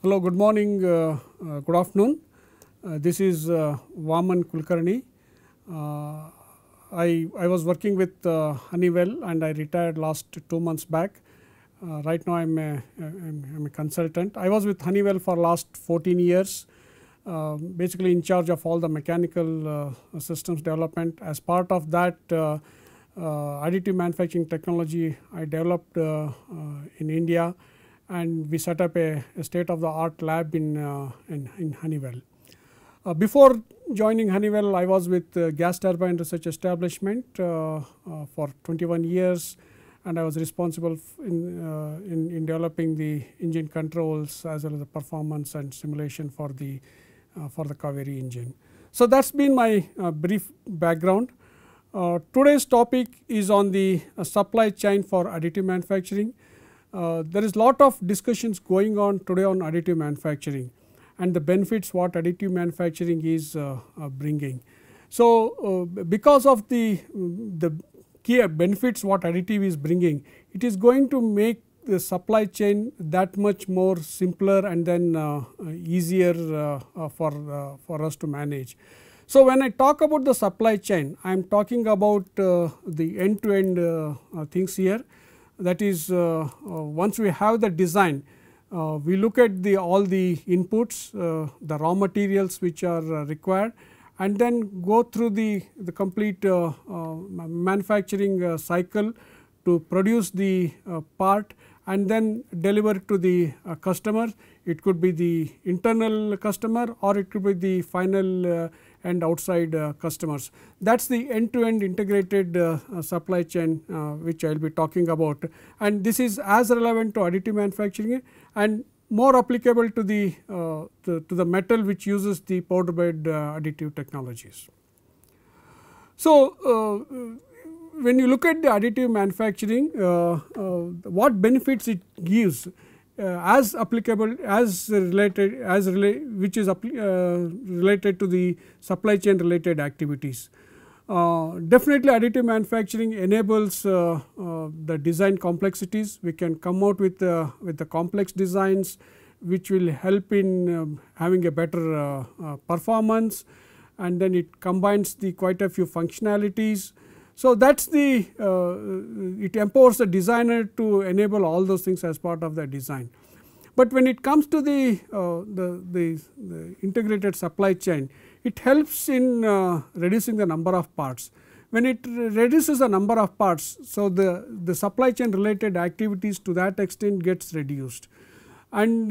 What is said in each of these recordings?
Hello, good morning, good afternoon. This is Vaman Kulkarni. I was working with Honeywell and I retired last 2 months back. Right now I am a consultant. I was with Honeywell for last 14 years, basically in charge of all the mechanical systems development. As part of that additive manufacturing technology I developed in India, and we set up a state of the art lab in Honeywell. Before joining Honeywell, I was with Gas Turbine Research Establishment for 21 years, and I was responsible in developing the engine controls as well as the performance and simulation for the Kaveri engine. So that's been my brief background. Today's topic is on the supply chain for additive manufacturing. There is lot of discussions going on today on additive manufacturing and the benefits what additive manufacturing is bringing. So, because of the key benefits what additive is bringing, it is going to make the supply chain that much more simpler and then easier for us to manage. So, when I talk about the supply chain, I am talking about the end-to-end things here. That is, once we have the design, we look at all the inputs, the raw materials which are required, and then go through the complete manufacturing cycle to produce the part and then deliver it to the customer. It could be the internal customer or it could be the final and outside customers. That is the end-to-end integrated supply chain which I will be talking about, and this is as relevant to additive manufacturing and more applicable to the metal which uses the powder bed additive technologies. So, when you look at the additive manufacturing, what benefits it gives as applicable as related which is related to the supply chain related activities. Definitely additive manufacturing enables the design complexities. We can come out with the complex designs which will help in having a better performance, and then it combines quite a few functionalities. So, that is it empowers the designer to enable all those things as part of the design. But when it comes to the integrated supply chain, it helps in reducing the number of parts. When it reduces the number of parts, so the supply chain related activities to that extent gets reduced, and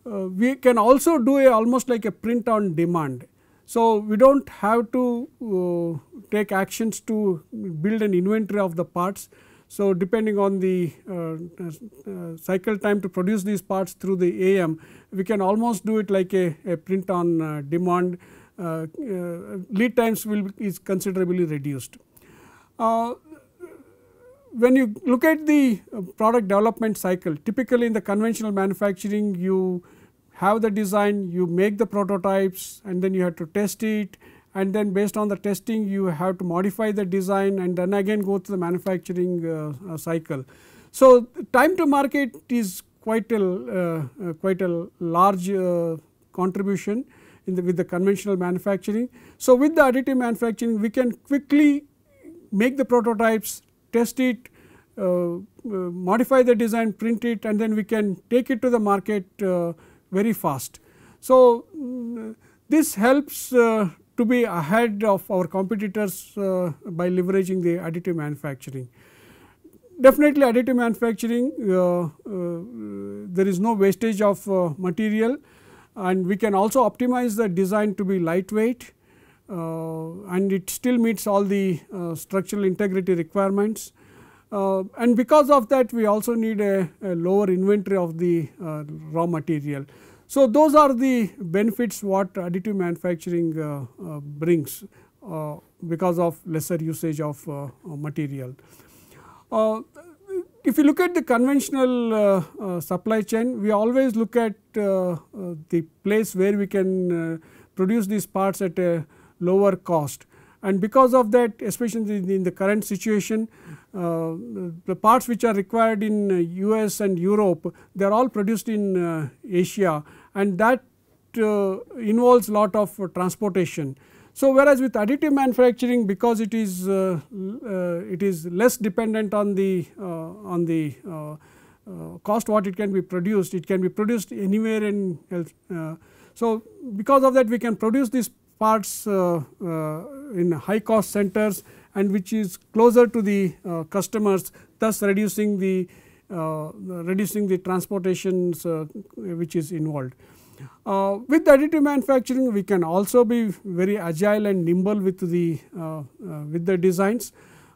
we can also do almost like a print on demand. So, we do not have to take actions to build an inventory of the parts. So, depending on the cycle time to produce these parts through the AM, we can almost do it like a print on demand. Lead times is considerably reduced. When you look at the product development cycle, typically in the conventional manufacturing, you have the design, you make the prototypes, and then you have to test it, and then based on the testing you have to modify the design and then again go through the manufacturing cycle. So, time to market is quite a large contribution with the conventional manufacturing. So, with the additive manufacturing we can quickly make the prototypes, test it, modify the design, print it, and then we can take it to the market very fast. So, this helps to be ahead of our competitors by leveraging the additive manufacturing. Definitely additive manufacturing, there is no wastage of material, and we can also optimize the design to be lightweight, and it still meets all the structural integrity requirements. And because of that we also need a lower inventory of the raw material. So, those are the benefits what additive manufacturing brings because of lesser usage of material. If you look at the conventional supply chain, we always look at the place where we can produce these parts at a lower cost, and because of that, especially in the current situation, the parts which are required in US and Europe, they are all produced in Asia, and that involves lot of transportation. So, whereas with additive manufacturing, because it is less dependent on the cost what it can be produced anywhere in so because of that we can produce these parts in high cost centers, and which is closer to the customers, thus reducing the transportations which is involved. With additive manufacturing, we can also be very agile and nimble with the designs.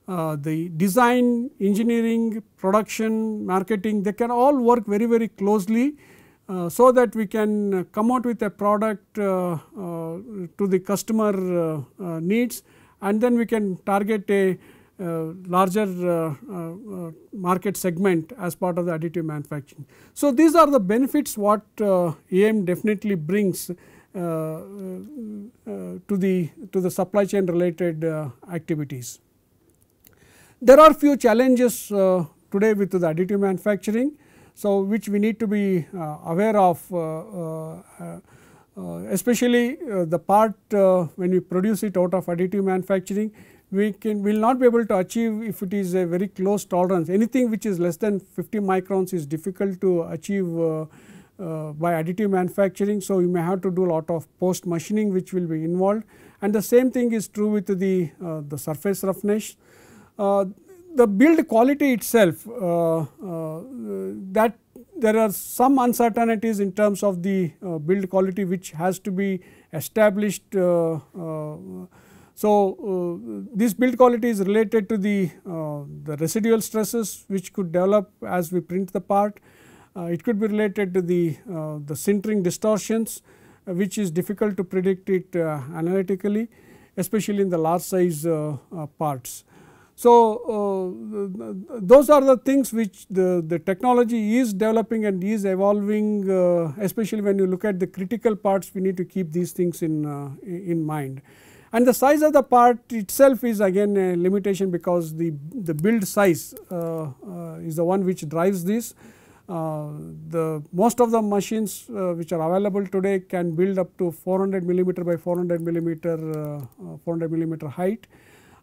The design, engineering, production, marketing, they can all work very, very closely, so that we can come out with a product to the customer needs, and then we can target a larger market segment as part of the additive manufacturing. So, these are the benefits what AM definitely brings to the supply chain related activities. There are few challenges today with the additive manufacturing, so which we need to be aware of, especially the part when we produce it out of additive manufacturing, will not be able to achieve if it is a very close tolerance. Anything which is less than 50 microns is difficult to achieve by additive manufacturing. So, you may have to do a lot of post machining which will be involved, and the same thing is true with the surface roughness. The build quality itself, that there are some uncertainties in terms of the build quality which has to be established. This build quality is related to the residual stresses which could develop as we print the part. It could be related to the sintering distortions, which is difficult to predict it analytically, especially in the large size parts. So, those are the things which the technology is developing and is evolving, especially when you look at the critical parts, we need to keep these things in mind. And the size of the part itself is again a limitation, because the build size is the one which drives this. Most of the machines which are available today can build up to 400 millimeter by 400 millimeter height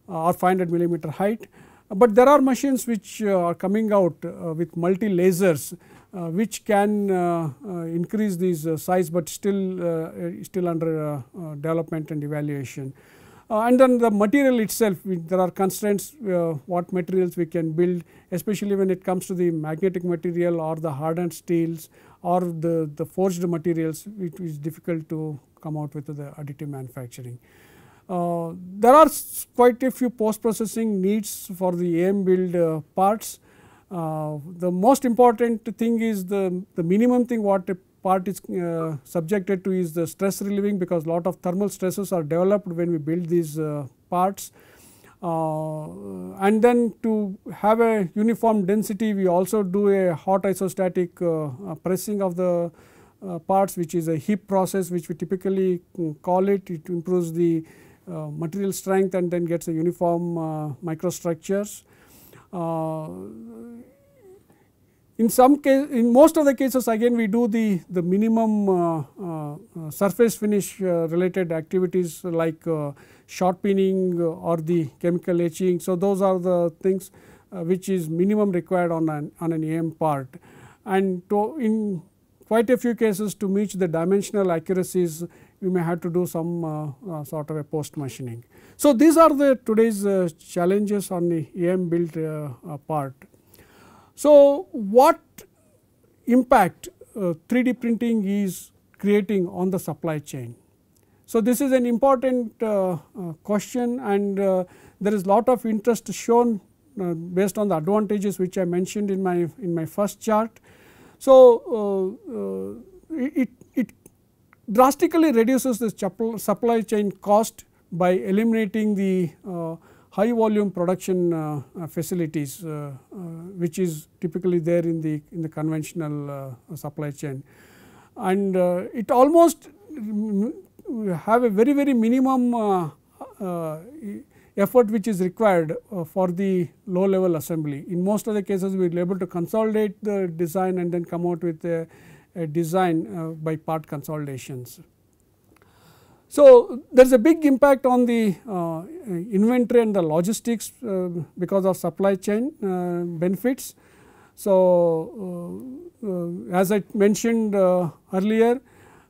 or 500 millimeter height, but there are machines which are coming out with multi lasers which can increase these size, but still under development and evaluation. And then the material itself, there are constraints what materials we can build, especially when it comes to the magnetic material or the hardened steels or the forged materials, which is difficult to come out with the additive manufacturing. There are quite a few post processing needs for the AM build parts. The most important thing is the minimum thing what a part is subjected to is the stress relieving, because lot of thermal stresses are developed when we build these parts. And then to have a uniform density, we also do a hot isostatic pressing of the parts, which is a heap process which we typically call it. It improves the material strength and then gets a uniform microstructures. In most of the cases, again we do the minimum surface finish related activities like shot peening or the chemical etching. So, those are the things which is minimum required on an AM part, and in quite a few cases to meet the dimensional accuracies, we may have to do some sort of a post machining. So, these are the today's challenges on the AM build part. So, what impact 3D printing is creating on the supply chain? So, this is an important question, and there is lot of interest shown based on the advantages which I mentioned in my first chart. So, it drastically reduces the supply chain cost by eliminating the high volume production facilities which is typically there in the conventional supply chain, and it almost have a very minimum effort which is required for the low level assembly. In most of the cases we will be able to consolidate the design and then come out with a design by part consolidations. So, there is a big impact on the inventory and the logistics because of supply chain benefits. So, as I mentioned earlier,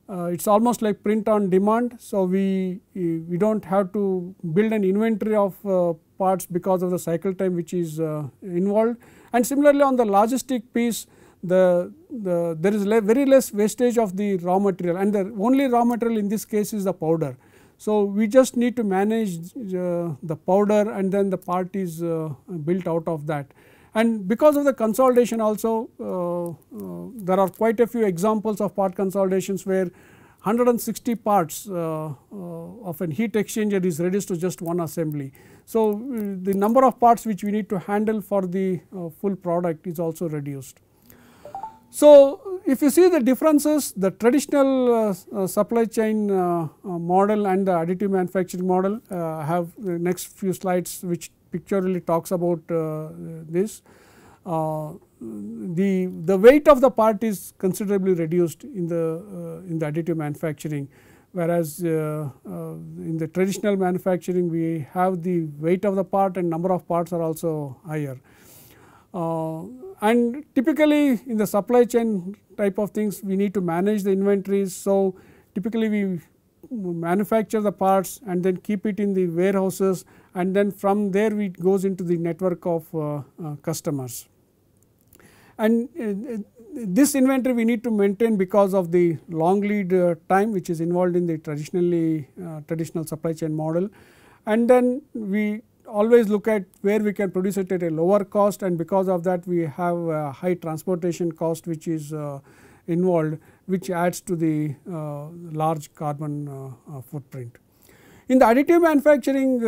it is almost like print on demand. So, we do not have to build an inventory of parts because of the cycle time which is involved, and similarly on the logistic piece there is very less wastage of the raw material, and the only raw material in this case is the powder. So, we just need to manage the powder and then the part is built out of that. And because of the consolidation also there are quite a few examples of part consolidations where 160 parts of an heat exchanger is reduced to just one assembly. So, the number of parts which we need to handle for the full product is also reduced. So, if you see the differences, the traditional supply chain model and the additive manufacturing model, I have the next few slides which pictorially talks about this. The weight of the part is considerably reduced in the additive manufacturing, whereas in the traditional manufacturing we have the weight of the part and number of parts are also higher. And typically in the supply chain type of things we need to manage the inventories. So, typically we manufacture the parts and then keep it in the warehouses, and then from there it goes into the network of customers. And this inventory we need to maintain because of the long lead time which is involved in the traditional supply chain model, and then we always look at where we can produce it at a lower cost, and because of that we have a high transportation cost which is involved, which adds to the large carbon footprint. In the additive manufacturing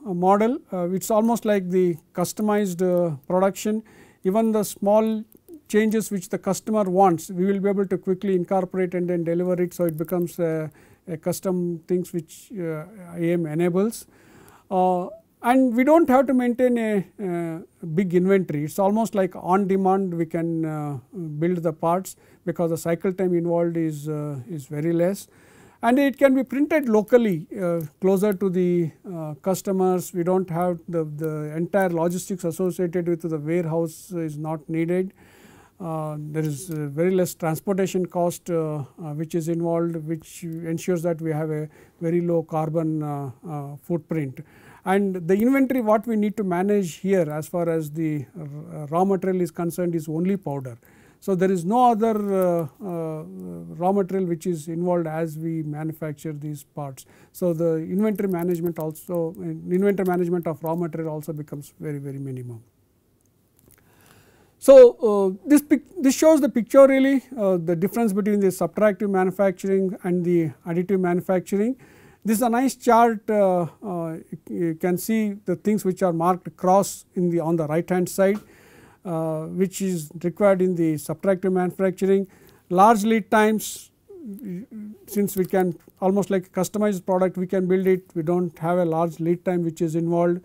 model, it is almost like the customized production. Even the small changes which the customer wants, we will be able to quickly incorporate and then deliver it. So, it becomes a custom things which IAM enables. And we do not have to maintain a big inventory. It is almost like on demand we can build the parts because the cycle time involved is very less, and it can be printed locally closer to the customers. We do not have the entire logistics associated with the warehouse is not needed. There is very less transportation cost which is involved, which ensures that we have a very low carbon footprint. And the inventory what we need to manage here as far as the raw material is concerned is only powder. So, there is no other raw material which is involved as we manufacture these parts. So, the inventory management of raw material also becomes very minimum. So, this shows the pictorially the difference between the subtractive manufacturing and the additive manufacturing. This is a nice chart. You can see the things which are marked cross on the right hand side, which is required in the subtractive manufacturing. Large lead times, since we can almost like a customized product we can build it, we do not have a large lead time which is involved.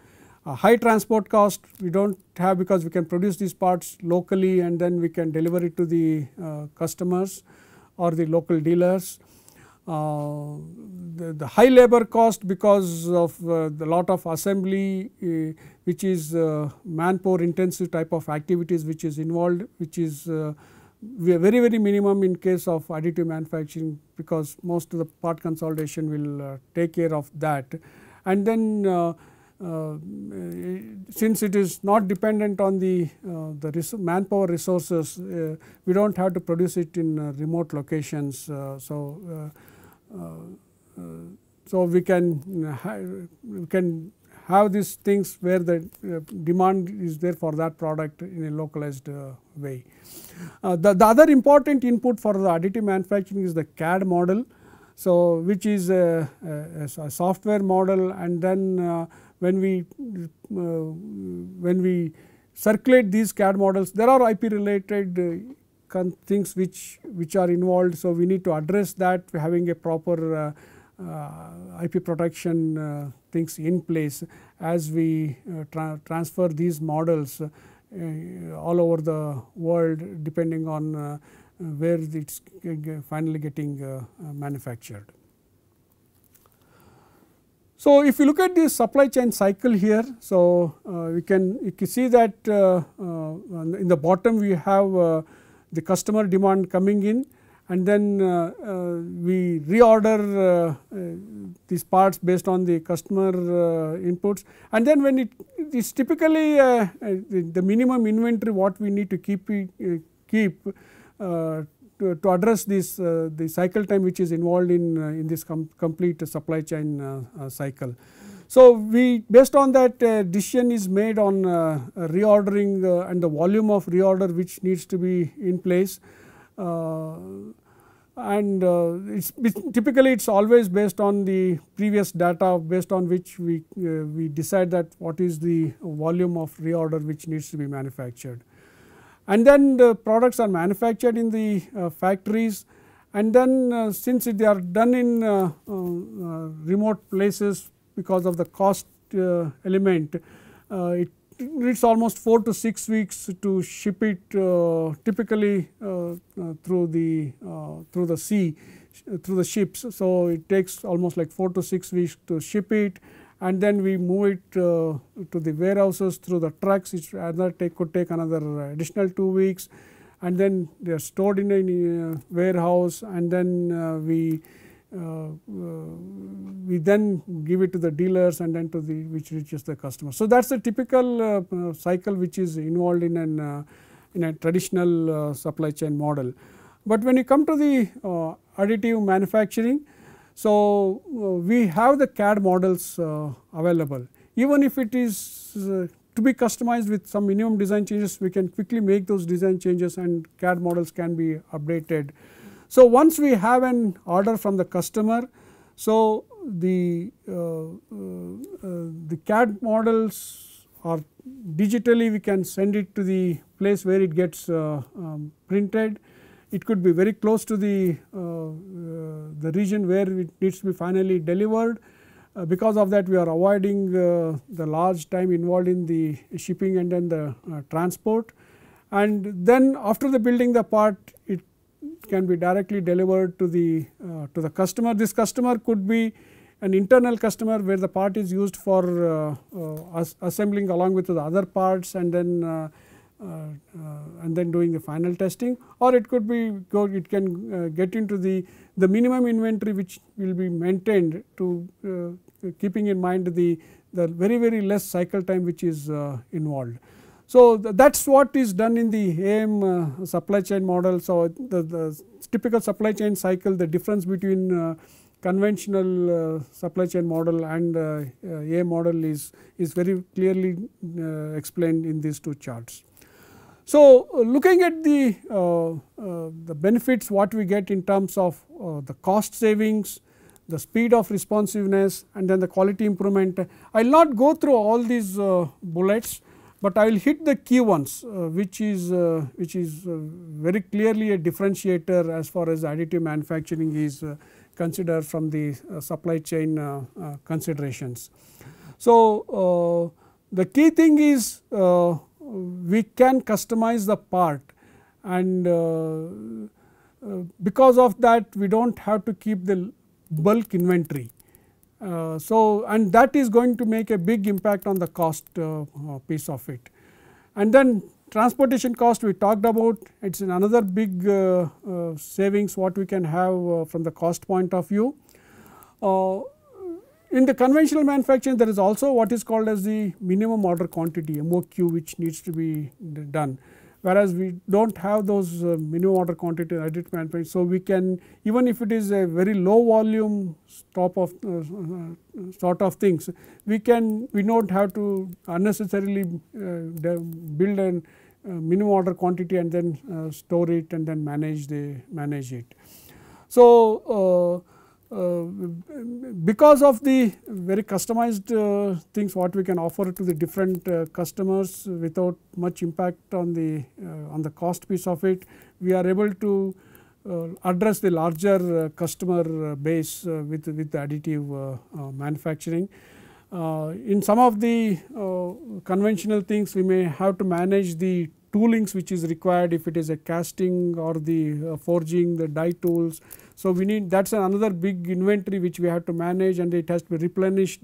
High transport cost we do not have because we can produce these parts locally and then we can deliver it to the customers or the local dealers. The high labor cost because of the lot of assembly which is manpower intensive type of activities which is involved, which is very minimum in case of additive manufacturing, because most of the part consolidation will take care of that. And then since it is not dependent on the manpower resources, we do not have to produce it in remote locations. So we can have these things where the demand is there for that product in a localized way. The other important input for the additive manufacturing is the CAD model, so which is a software model, and then when we circulate these CAD models, there are IP related things which are involved. So we need to address that, having a proper IP protection things in place as we transfer these models all over the world, depending on where it is finally getting manufactured. So, if you look at the supply chain cycle here, so you can see that in the bottom we have the customer demand coming in, and then we reorder these parts based on the customer inputs, and then when it is typically the minimum inventory what we need to keep to address this the cycle time which is involved in this complete supply chain cycle. So, we based on that decision is made on reordering and the volume of reorder which needs to be in place, and typically it is always based on the previous data based on which we decide that what is the volume of reorder which needs to be manufactured. And then the products are manufactured in the factories, and then since they are done in remote places because of the cost element, it needs almost 4 to 6 weeks to ship it typically through the sea, through the ships. So, it takes almost like 4 to 6 weeks to ship it, and then we move it to the warehouses through the trucks, which could take another additional 2 weeks, and then they are stored in a warehouse, and then we then give it to the dealers and then to the which reaches the customer. So, that is a typical cycle which is involved in a traditional supply chain model. But when you come to the additive manufacturing, so we have the CAD models available. Even if it is to be customized with some minimum design changes, we can quickly make those design changes and CAD models can be updated. So, once we have an order from the customer, so the CAD models are digitally we can send it to the place where it gets printed. It could be very close to the region where it needs to be finally delivered. Because of that, we are avoiding the large time involved in the shipping and then the transport. And then after the building the part, it can be directly delivered to the customer. This customer could be an internal customer where the part is used for assembling along with the other parts and then doing the final testing, or it could be it can get into the minimum inventory which will be maintained to keeping in mind the very less cycle time which is involved. So, that is what is done in the AM supply chain model. So, the typical supply chain cycle, the difference between conventional supply chain model and AM model is very clearly explained in these two charts. So, looking at the benefits what we get in terms of the cost savings, the speed of responsiveness, and then the quality improvement, I will not go through all these bullets, but I will hit the key ones which is very clearly a differentiator as far as additive manufacturing is considered from the supply chain considerations. So, the key thing is we can customize the part, and because of that we do not have to keep the bulk inventory. So, and that is going to make a big impact on the cost piece of it. And then transportation cost we talked about, it is another big savings what we can have from the cost point of view. In the conventional manufacturing there is also what is called as the minimum order quantity MOQ which needs to be done, whereas we do not have those minimum order quantity additive manufacturing. So, we can, even if it is a very low volume sort of things, we do not have to unnecessarily build a minimum order quantity and then store it and then manage it. So, because of the very customized things what we can offer to the different customers without much impact on the cost piece of it, we are able to address the larger customer base with the additive manufacturing. In some of the conventional things, we may have to manage the toolings which is required, if it is a casting or the forging, the die tools. So, we need, that is another big inventory which we have to manage, and it has to be replenished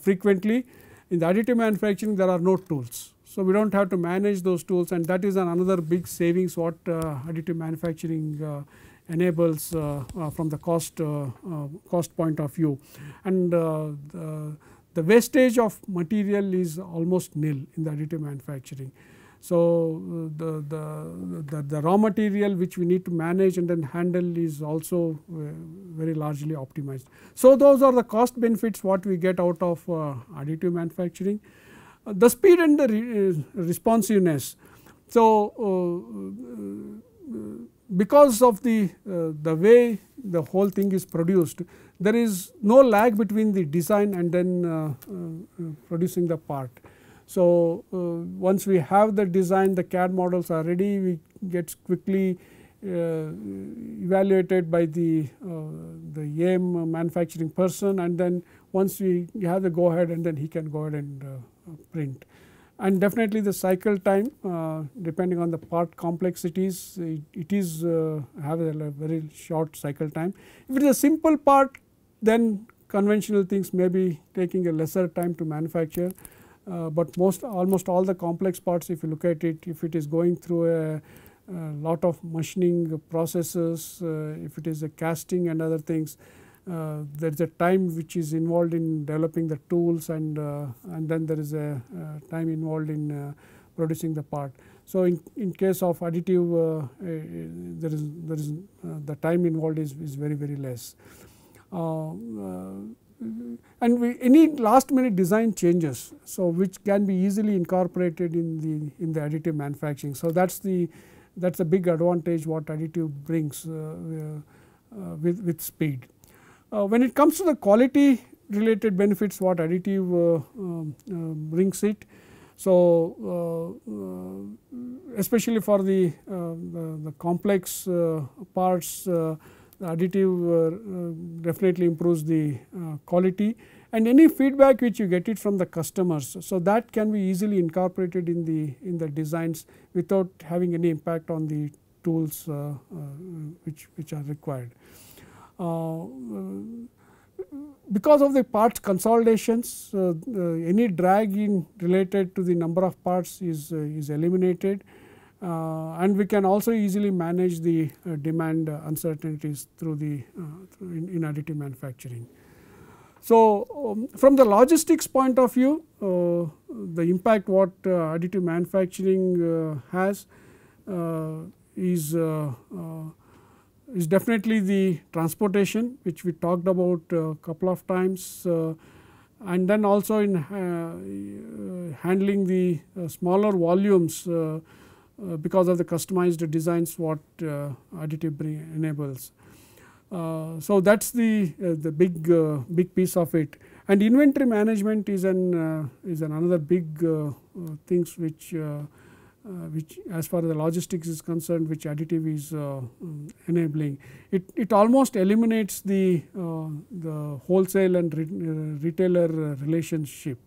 frequently. In the additive manufacturing, there are no tools. So, we do not have to manage those tools, and that is another big savings what additive manufacturing enables from the cost point of view. And the wastage of material is almost nil in the additive manufacturing. So, the raw material which we need to manage and then handle is also very largely optimized. So, those are the cost benefits what we get out of additive manufacturing. The speed and the responsiveness. So, because of the way the whole thing is produced, there is no lag between the design and then producing the part. So, once we have the design, the CAD models are ready, we get quickly evaluated by the AM manufacturing person, and then once we have the go ahead, and then he can go ahead and print. And definitely the cycle time, depending on the part complexities, it is have a very short cycle time. If it is a simple part, then conventional things may be taking a lesser time to manufacture. But almost all the complex parts, if you look at it, if it is going through a lot of machining processes, if it is a casting and other things, there is a time which is involved in developing the tools, and then there is a time involved in producing the part. So, in case of additive, there is the time involved is very less. And any last minute design changes, so which can be easily incorporated in the additive manufacturing. So, that's a big advantage what additive brings with speed. When it comes to the quality related benefits what additive brings it, so especially for the complex parts, the additive definitely improves the quality, and any feedback which you get it from the customers. So, that can be easily incorporated in the designs without having any impact on the tools which are required. Because of the parts consolidations, any drag in related to the number of parts is eliminated. And we can also easily manage the demand uncertainties through in additive manufacturing. So, from the logistics point of view, the impact what additive manufacturing has is definitely the transportation, which we talked about a couple of times, and then also in handling the smaller volumes because of the customized designs what additive enables. So, that is the big piece of it, and inventory management is another big things which as far as the logistics is concerned, which additive is enabling. It almost eliminates the wholesale and retailer relationship.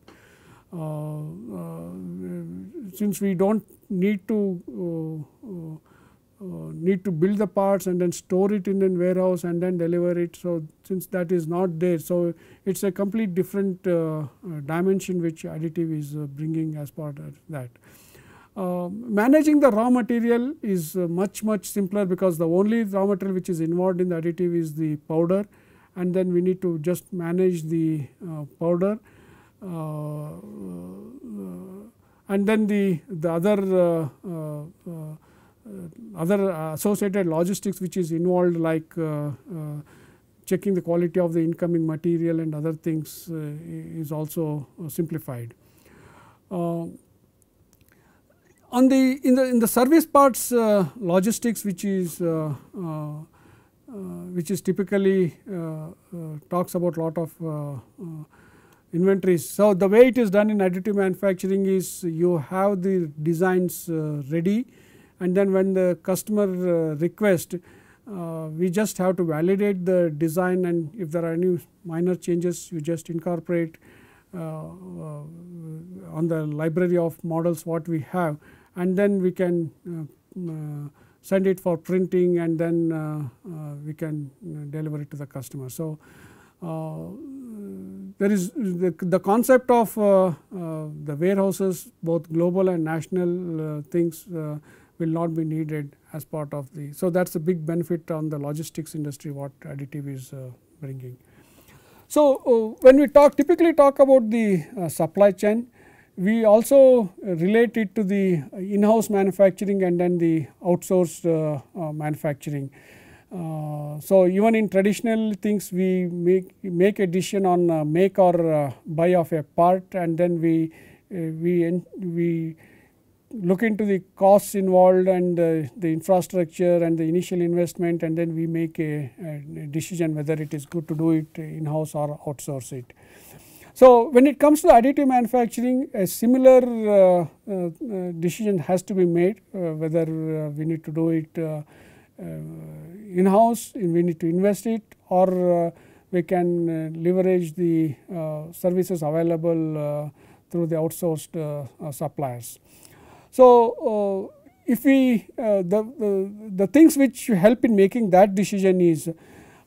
Since we do not need to build the parts and then store it in a warehouse and then deliver it. So, since that is not there, so it is a complete different dimension which additive is bringing as part of that. Managing the raw material is much simpler, because the only raw material which is involved in the additive is the powder, and then we need to just manage the powder, and then the other associated logistics which is involved, like checking the quality of the incoming material and other things is also simplified. On in the service parts logistics, which is typically talks about lot of inventories. So, the way it is done in additive manufacturing is you have the designs ready, and then when the customer request, we just have to validate the design, and if there are any minor changes you just incorporate on the library of models what we have, and then we can send it for printing, and then we can deliver it to the customer. So, there is the concept of the warehouses, both global and national things will not be needed as part of the. So, that is a big benefit on the logistics industry what additive is bringing. So, when we typically talk about the supply chain, we also relate it to the in-house manufacturing and then the outsourced manufacturing. So, even in traditional things we make a decision on make or buy of a part, and then we look into the costs involved and the infrastructure and the initial investment, and then we make a decision whether it is good to do it in-house or outsource it. So, when it comes to additive manufacturing, a similar decision has to be made whether we need to do it in-house, we need to invest it, or we can leverage the services available through the outsourced suppliers. So, if we the things which help in making that decision is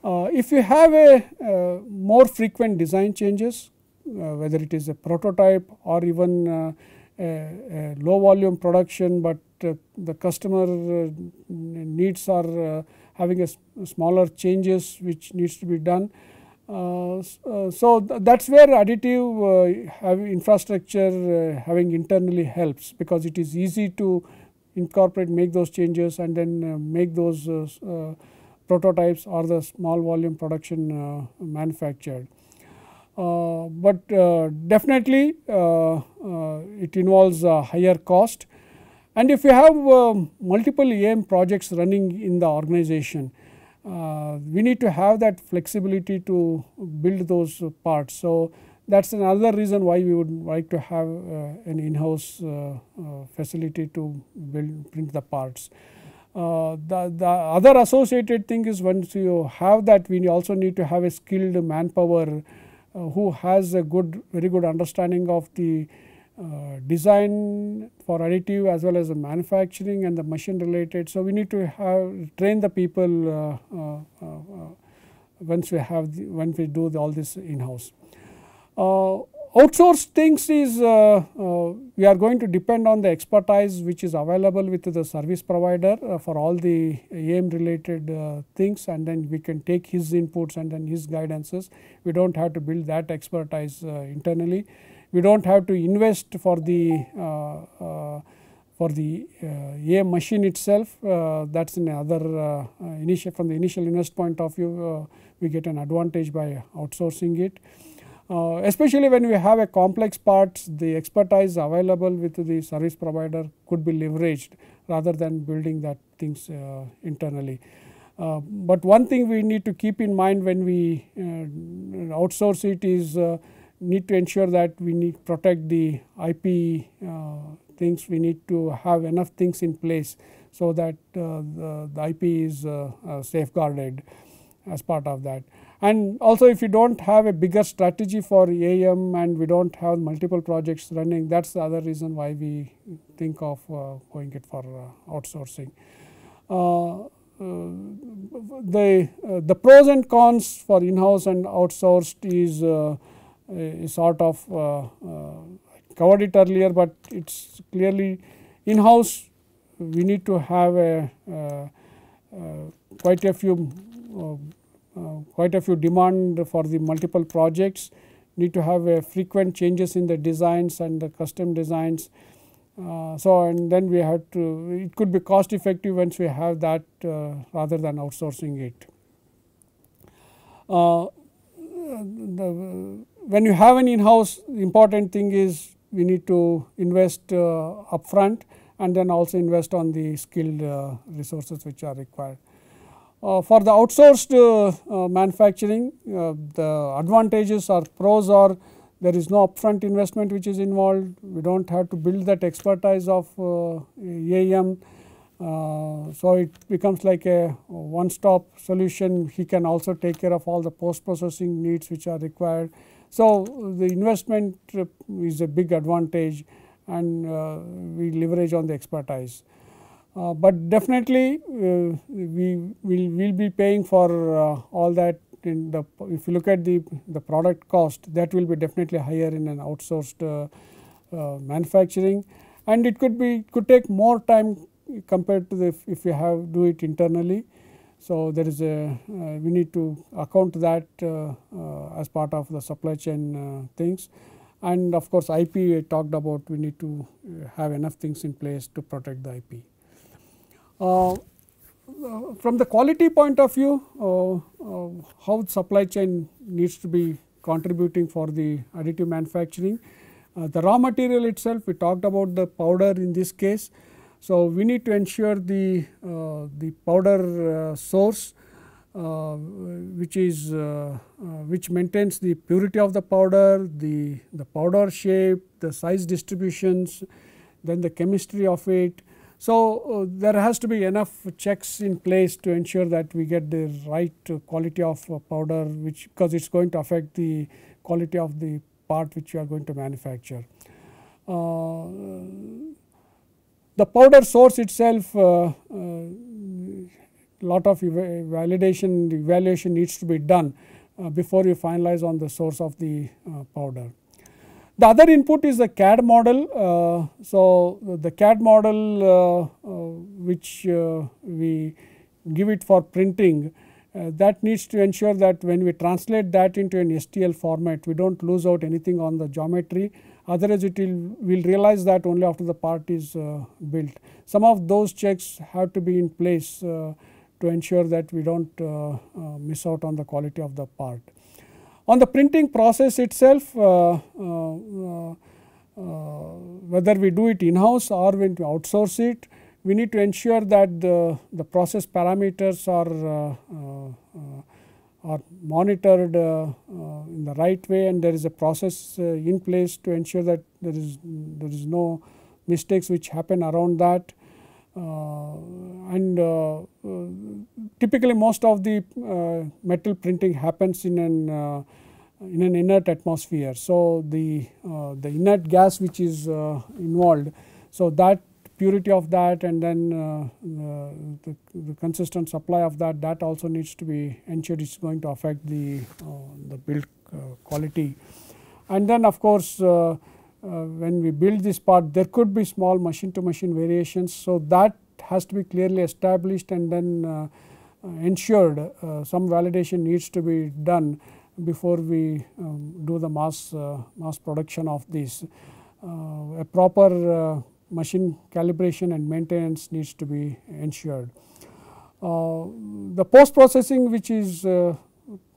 if you have a more frequent design changes, whether it is a prototype or even a low volume production, but the customer needs are having a smaller changes which needs to be done. So, that is where additive infrastructure having internally helps, because it is easy to incorporate, make those changes, and then make those prototypes or the small volume production manufactured. But definitely it involves a higher cost, and if you have multiple AM projects running in the organization, we need to have that flexibility to build those parts. So, that is another reason why we would like to have an in-house facility to print the parts. The other associated thing is, once you have that, we also need to have a skilled manpower who has a very good understanding of the design for additive as well as the manufacturing and the machine related. So, we need to train the people once we do all this in-house. Outsourced things is we are going to depend on the expertise which is available with the service provider for all the AM related things, and then we can take his inputs and then his guidances. We do not have to build that expertise internally. We do not have to invest for the AM machine itself. That is another from the initial invest point of view, we get an advantage by outsourcing it. Especially when we have a complex parts, the expertise available with the service provider could be leveraged rather than building that things internally. But one thing we need to keep in mind when we outsource it is need to ensure that we need to protect the IP things. We need to have enough things in place so that the IP is safeguarded as part of that. And also, if you do not have a bigger strategy for AM and we do not have multiple projects running, that is the other reason why we think of going it for outsourcing. The pros and cons for in-house and outsourced is sort of covered it earlier, but it is clearly in-house we need to have quite a few demand for the multiple projects, need to have frequent changes in the designs and the custom designs. So, and then we have to, it could be cost effective once we have that rather than outsourcing it. When you have an in-house, the important thing is we need to invest upfront and then also invest on the skilled resources which are required. For the outsourced manufacturing, the advantages or pros are there is no upfront investment which is involved. We do not have to build that expertise of AM. So it becomes like a one-stop solution. He can also take care of all the post-processing needs which are required. So the investment is a big advantage, and we leverage on the expertise. But definitely we will be paying for all that. In the, if you look at the product cost, that will be definitely higher in an outsourced manufacturing, and it could take more time compared to the if you have do it internally. So there is a we need to account that as part of the supply chain things, and of course IP I talked about. We need to have enough things in place to protect the IP. From the quality point of view, how supply chain needs to be contributing for the additive manufacturing. The raw material itself, we talked about the powder in this case. So we need to ensure the powder source which maintains the purity of the powder, the powder shape, the size distributions, then the chemistry of it. So there has to be enough checks in place to ensure that we get the right quality of powder, which because it is going to affect the quality of the part which you are going to manufacture. The powder source itself, lot of evaluation needs to be done before you finalize on the source of the powder. The other input is the CAD model. So the CAD model which we give it for printing, that needs to ensure that when we translate that into an STL format, we do not lose out anything on the geometry. Otherwise it will realize that only after the part is built. Some of those checks have to be in place to ensure that we do not miss out on the quality of the part. On the printing process itself, whether we do it in-house or when we outsource it, we need to ensure that the process parameters are monitored in the right way, and there is a process in place to ensure that there is no mistakes which happen around that. Typically most of the metal printing happens in an inert atmosphere. So the inert gas which is involved, so that purity of that, and then the consistent supply of that also needs to be ensured. It's going to affect the build quality. And then of course when we build this part, there could be small machine to machine variations, so that has to be clearly established and then ensured. Some validation needs to be done before we do the mass production of this. A proper machine calibration and maintenance needs to be ensured. The post processing, which is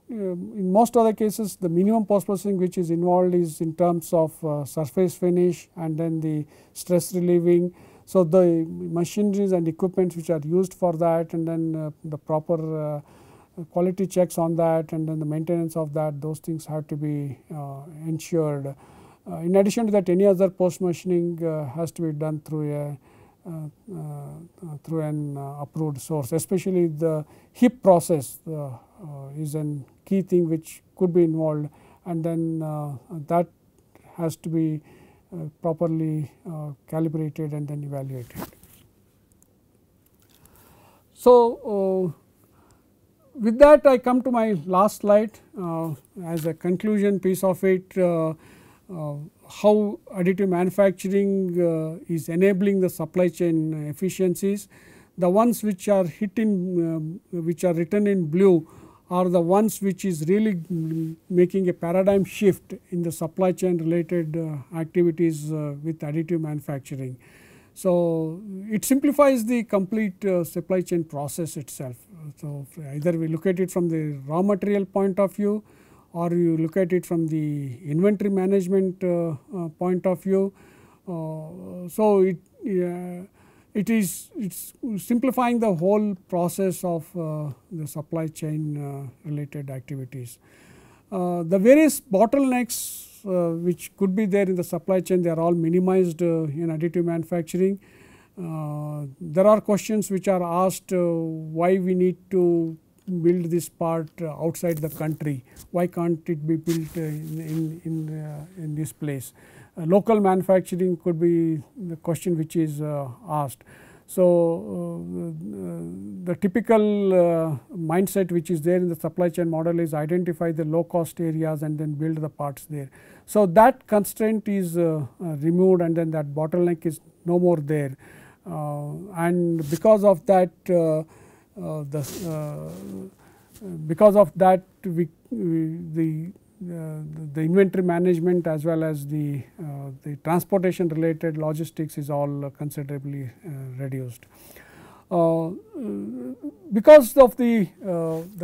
in most other cases, the minimum post processing which is involved is in terms of surface finish and then the stress relieving. So the machineries and equipments which are used for that, and then the proper quality checks on that, and then the maintenance of that, those things have to be ensured. In addition to that, any other post machining has to be done through an approved source. Especially the HIP process is a key thing which could be involved, and then that has to be properly calibrated and then evaluated. So with that I come to my last slide as a conclusion piece of it. How additive manufacturing is enabling the supply chain efficiencies. The ones which are which are written in blue are the ones which is really making a paradigm shift in the supply chain related activities with additive manufacturing. So it simplifies the complete supply chain process itself. So either we look at it from the raw material point of view, or you look at it from the inventory management point of view. So it's simplifying the whole process of the supply chain related activities. The various bottlenecks which could be there in the supply chain, they are all minimized in additive manufacturing. There are questions which are asked why we need to build this part outside the country, why can't it be built in this place. Local manufacturing could be the question which is asked. So, the typical mindset which is there in the supply chain model is identify the low cost areas and then build the parts there. So, that constraint is removed and then that bottleneck is no more there, and because of that the inventory management as well as the transportation related logistics is all considerably reduced. Because of the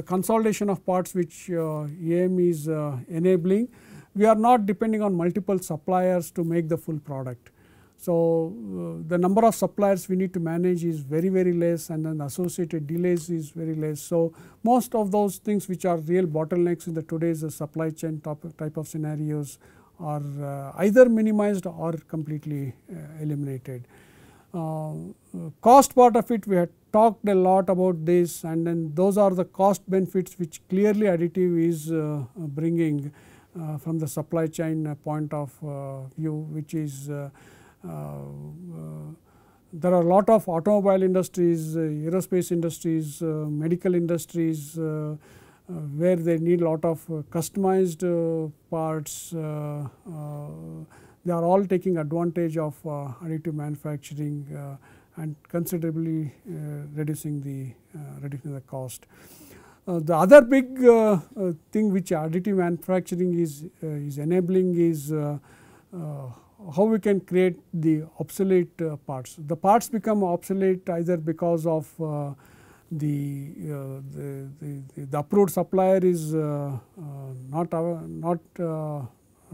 consolidation of parts which AM is enabling, we are not depending on multiple suppliers to make the full product. So, the number of suppliers we need to manage is very less, and then associated delays is very less. So, most of those things which are real bottlenecks in the today's supply chain type of scenarios are either minimized or completely eliminated. Cost part of it, we had talked a lot about this, and then those are the cost benefits which clearly additive is bringing from the supply chain point of view, which is there are a lot of automobile industries, aerospace industries, medical industries where they need a lot of customized parts. They are all taking advantage of additive manufacturing and considerably reducing the cost. The other big thing which additive manufacturing is enabling is how we can create the obsolete parts. The parts become obsolete either because of the approved supplier is not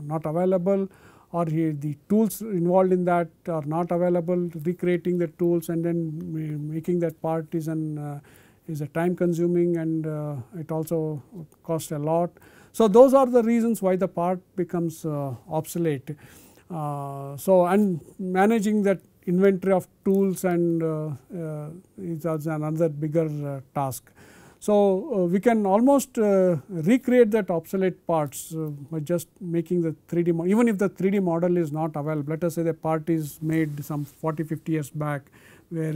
available, or the tools involved in that are not available. Recreating the tools and then making that part is a time consuming, and it also costs a lot. So, those are the reasons why the part becomes obsolete. So, and managing that inventory of tools and is another bigger task. So, we can almost recreate that obsolete parts by just making the 3D model. Even if the 3D model is not available, let us say the part is made some 40-50 years back, where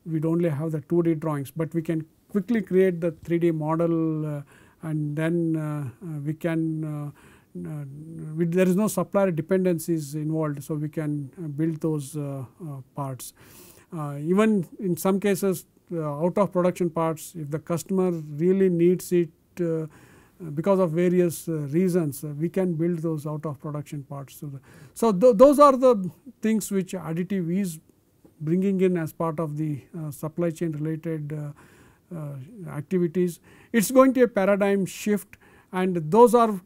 we do only have the 2D drawings, but we can quickly create the 3D model and then we can there is no supplier dependencies involved. So, we can build those parts. Even in some cases out of production parts, if the customer really needs it because of various reasons, we can build those out of production parts. So, those are the things which additive is bringing in as part of the supply chain related activities. It is going to be a paradigm shift, and those are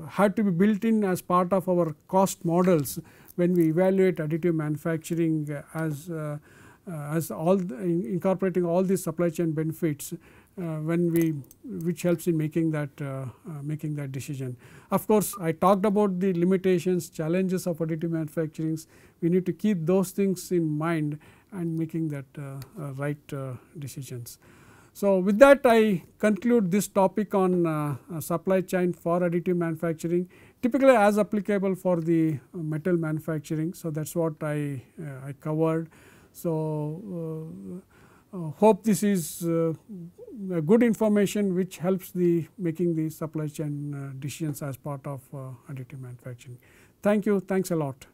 had to be built in as part of our cost models when we evaluate additive manufacturing as all incorporating all these supply chain benefits which helps in making that decision. Of course, I talked about the limitations, challenges of additive manufacturing. We need to keep those things in mind and making that right decisions. So, with that I conclude this topic on supply chain for additive manufacturing, typically as applicable for the metal manufacturing. So, that is what I covered. So, hope this is good information which helps making the supply chain decisions as part of additive manufacturing. Thank you. Thanks a lot.